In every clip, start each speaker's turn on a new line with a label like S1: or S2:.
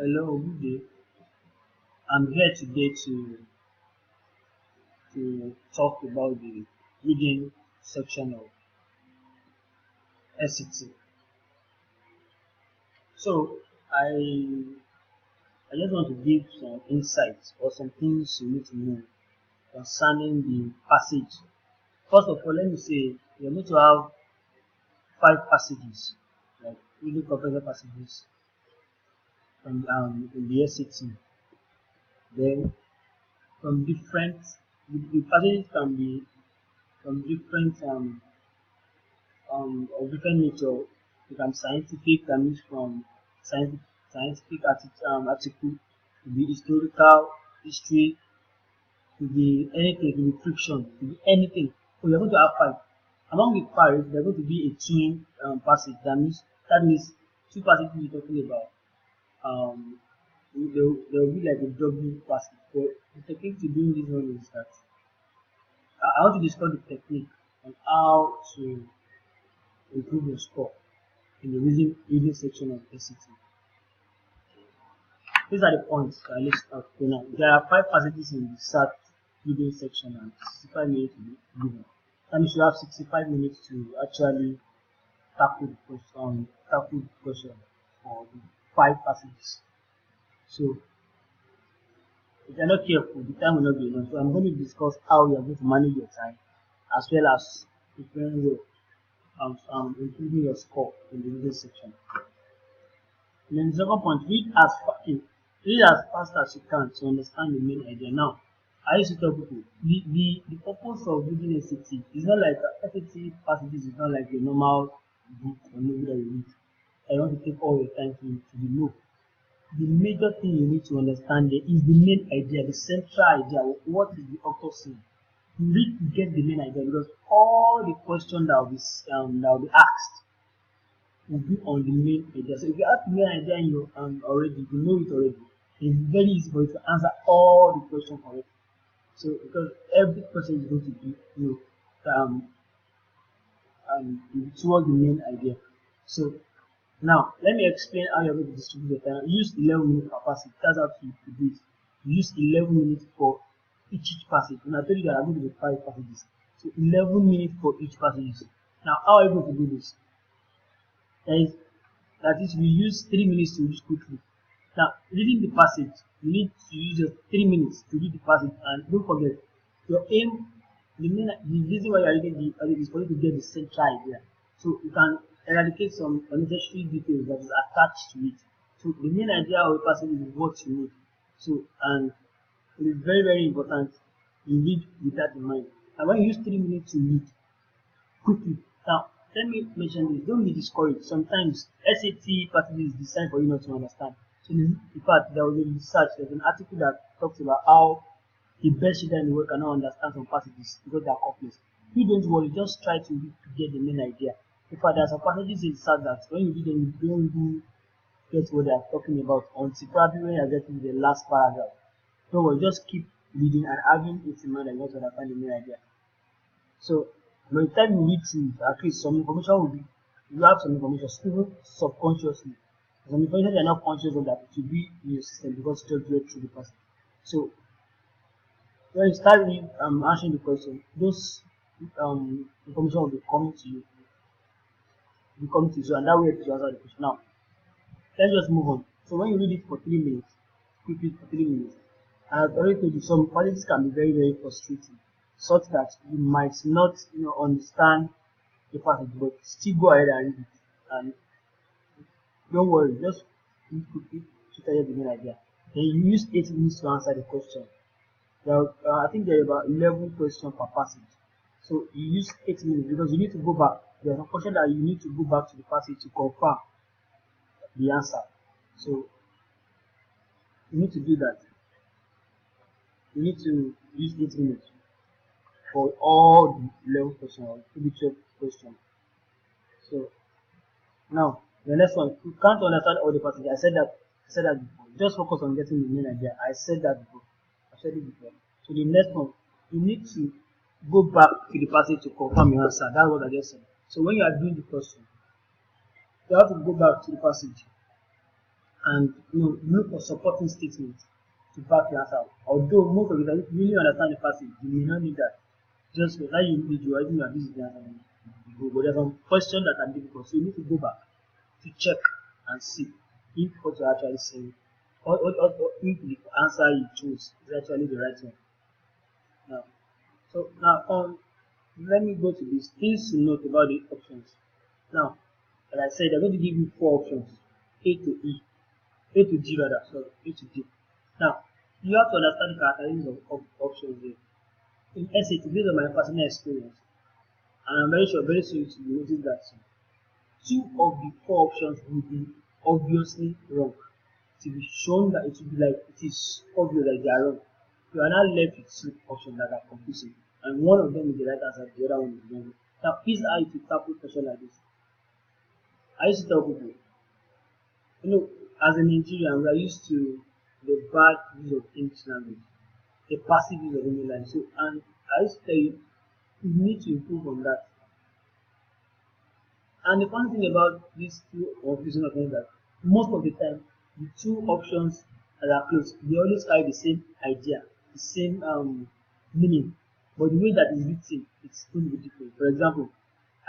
S1: Hello, good day. I'm here today to talk about the reading section of SCT. So I I just want to give some insights or some things you need to know concerning the passage. First of all, let me say you're going to have five passages, like reading comprehension passages in the SCT. Then from different the passages can be from different of different nature. It can be scientific, can be from scientific, article, to be historical, history, to be anything, to be fiction, to be anything. So you're going to have five. Among the five, there's going to be a twin passage. That means two passages we're talking about. Um, there will be like a double passage. But the technique to doing this one is that I want to discuss the technique on how to improve your score in the reading section of SCT. These are the points that I list out for now. There are five passages in the SAT reading section and 65 minutes to be given. And you should have 65 minutes to actually tackle the question for the five passages. So if you're not careful, the time will not be enough. So I'm going to discuss how you are going to manage your time as well as preparing your improving your score in the reading section. And then the second point, read as fast as you can to understand the main idea. Now, I used to tell people the purpose of reading SAT is not like SAT passages is not like a normal book or movie that you read. I want to take all your time to the no. The major thing you need to understand there is the main idea, the central idea. What is the author saying? You read to get the main idea because all the questions that will be asked will be on the main idea. So if you have the main idea in your already, you know it already. It's very easy for you to answer all the questions correctly. So because every question is going to be towards the main idea. So now let me explain how you're going to distribute your time. Use 11 minutes per passage. That's how to do it. Use 11 minutes for each passage. And I told you that I'm going to be five passages. So 11 minutes for each passage. Now how are you going to do this? That is, we use 3 minutes to read quickly. Now, reading the passage, you need to use just 3 minutes to read the passage, and don't forget, your aim, the reason why you are reading the passage is for you to get the central idea. So you can eradicate some unnecessary details that is attached to it. So the main idea of the passage is what you need. So, and it is very, very important you read with that in mind. And when you use 3 minutes to read quickly, now let me mention this. Don't be discouraged. Sometimes SAT pattern is designed for you not to understand. So in fact, there was a research, there's an article that talks about how the best reader in the world cannot understand some passages because they are complex. You don't worry, just try to read to get the main idea. In fact, there are some passages in research that when you read them, you don't even get what they are talking about until probably when you are getting to the last paragraph. Don't worry, just keep reading and having it in mind that you want to understand the main idea. So by the time you read through it, at least some information will be you have some information even subconsciously. Some information you are not conscious of that it will be in your system because you just read through the person. So when you start answering the question, those information will be coming to you, so and that way to answer the question. Now let's just move on. So when you read it for 3 minutes, quickly for 3 minutes, and I've already told you some passages can be very, very frustrating, such that you might not understand the passage, but still go ahead and read it. And don't worry, just read quickly to tell you the main idea. Then you use 8 minutes to answer the question. I think there are about 11 questions per passage. So you use 8 minutes because you need to go back. There's a question that you need to go back to the passage to confirm the answer. So you need to do that. You need to use 8 minutes for all the 11 questions or 12 questions. So now the next one, you can't understand all the passages. I said that before. Just focus on getting the main idea. I said that before. I said it before. So the next one, you need to go back to the passage to confirm your answer. That's what I just said. So when you are doing the question, you have to go back to the passage and look for supporting statements to back your answer. Although most of it, if you really understand the passage, you may not need that. Just for that you need you already know this is the answer. But there's some questions that are difficult, so you need to go back to check and see if what you're actually saying or if the answer you choose is actually the right one. Now, so now let me go to these things to note about the options. Now, as I said, they're going to give you 4 options: A to E, A to G rather, sorry, A to G. Now, you have to understand the characteristics of options here. In SAT, based on my personal experience, and I'm very soon you will notice that 2 of the 4 options will be obviously wrong. It will be shown that it will be like it is obvious that they are wrong. You are now left with 2 options that are confusing, and one of them is the right answer, the other one is wrong. Now, please how to tackle a question like this. I used to tell people, as a Nigerian, we are used to the bad use of English language, the passive use of English language. So, and I used to tell you, you need to improve on that. And the funny thing about these 2 confusing options is that most of the time, the 2 options that are close, they always carry the same idea, the same meaning, but the way that is written, it's going to be different. For example,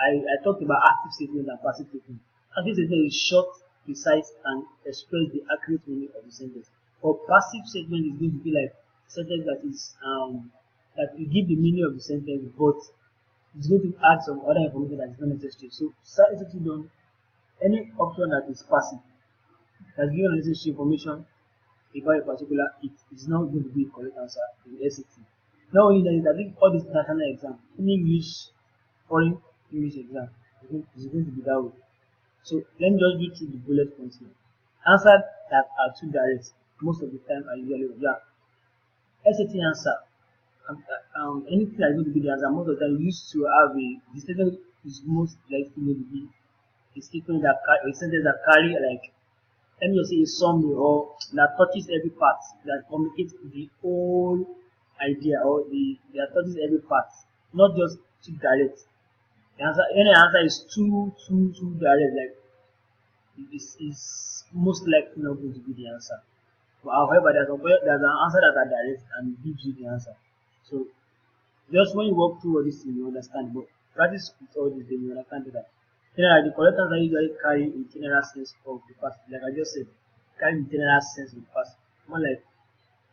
S1: I talked about active statement and passive statement. Active statement is short, precise, and express the accurate meaning of the sentence. Or passive statement is going to be like a sentence that is that will give the meaning of the sentence, but it's going to add some other information that is not necessary. So SAT don't any option that is passive that gives unnecessary information about a particular it is not going to be a correct answer in SAT. Not only that, I think all these national exams, English, foreign English exam is going to be that way. So let me just go through the bullet points now. Answers that are too direct most of the time are usually SAT answer. Anything that is going to be the answer most of the time used to have the statement is most likely going to be a statement that a sentence that carry like, let me just say, a summary or that touches every part, that communicates the whole idea, or that touches every part, not just too direct. Any answer is too direct, like this is most likely not going to be the answer. But however, there's an answer that are direct and gives you the answer. So just when you walk through all this thing, you understand. But practice with all this, then you understand that. The correct answer usually carry a general sense of the past. Like I just said, carry the general sense of the past. More like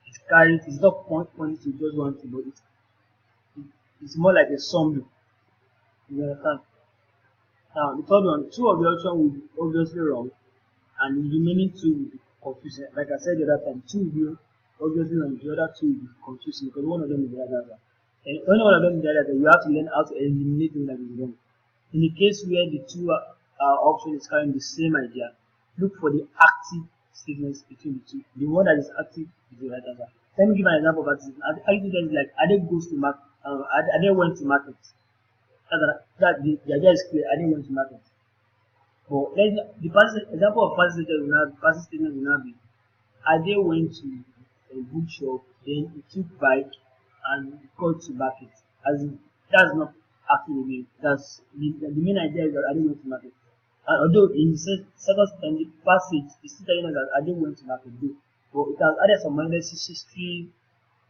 S1: it's not pointing to just one thing, but it's more like a summary. You understand? Now the third one, 2 of the options will be obviously wrong, and the remaining 2 will be confusing. Like I said the other time, 2 will be obviously wrong, the other 2 will be confusing because one of them is the right answer. And when one of them is the right answer, you have to learn how to eliminate the one that is wrong. In the case where the 2 options is carrying the same idea, look for the active statements between the 2. The one that is active is the right answer. Let me give an example of active statement. Active statement is like Ade goes to market. Ade went to market. The idea is clear. Ade went to market. But the example of passive statement will not be Ade went to a bookshop, then he took bike and got to market. As in, that's not actually the main. That's the main idea is that Ade went to market. And although in the second time the passage is still telling us that Ade went to market, but it has added some history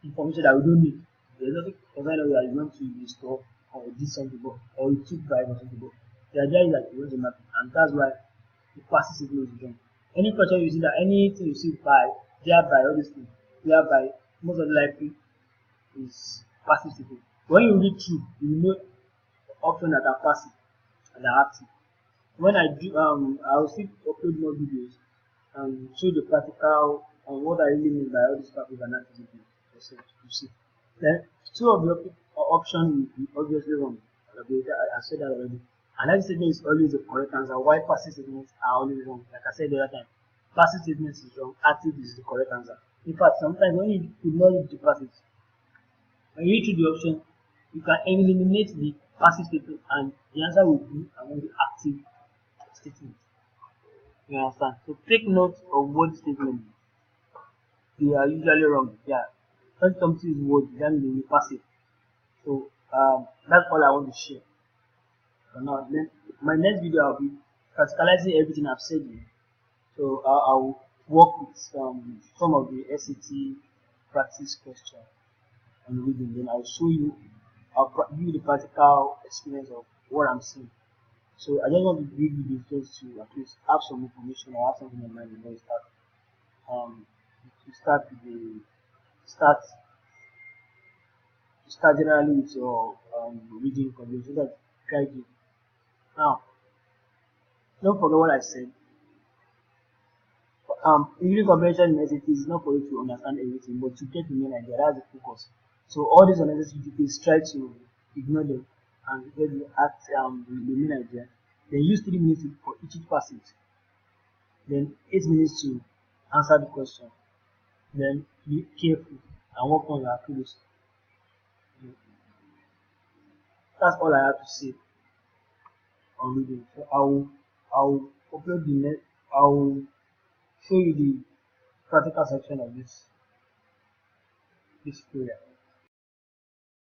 S1: information that we don't need. There's nothing concerned that you went to the store or did something, or you took bike or something. But the idea is that you went to market, and that's why the passage signal is wrong. Any question you see that anything you see by, thereby, all these things, thereby, most of the likely is passive statement. When you read through, you know options that are passive and are active. When I do, I will still upload more videos and show the practical on what I really mean by all these passive and active statements. You see. Then 2 of the options will be obviously wrong. I said that already. And active statement is always the correct answer. Why passive statements are always wrong? Like I said the other time, passive statements is wrong. Active is the correct answer. In fact, sometimes when you could not read the passage, when you read through the option, you can eliminate the passive statement and the answer will be among the active statement. You understand? So take note of what statement they are usually wrong. Yeah. When something is word, then they will passive. So that's all I want to share. For now, then my next video I'll be practicalizing everything I've said here. So I'll work with some of the SAT practice questions on reading. Then I'll show you, give you the practical experience of what I'm seeing. So I just want to give you this just to at least have some information or have something in mind before you start. To start with the start start generally with your reading comprehension so that guide you. Now, don't forget what I said. Reading comprehension in SAT is not for you to understand everything, but to get the main idea. That's the focus. So all these unnecessary details, try to ignore them and get the main idea. Then use 3 minutes for each passage. Then 8 minutes to answer the question. Then be careful and work on your accuracy. That's all I have to say on reading. So I'll upload the net. I'll show you the practical section of this tutorial.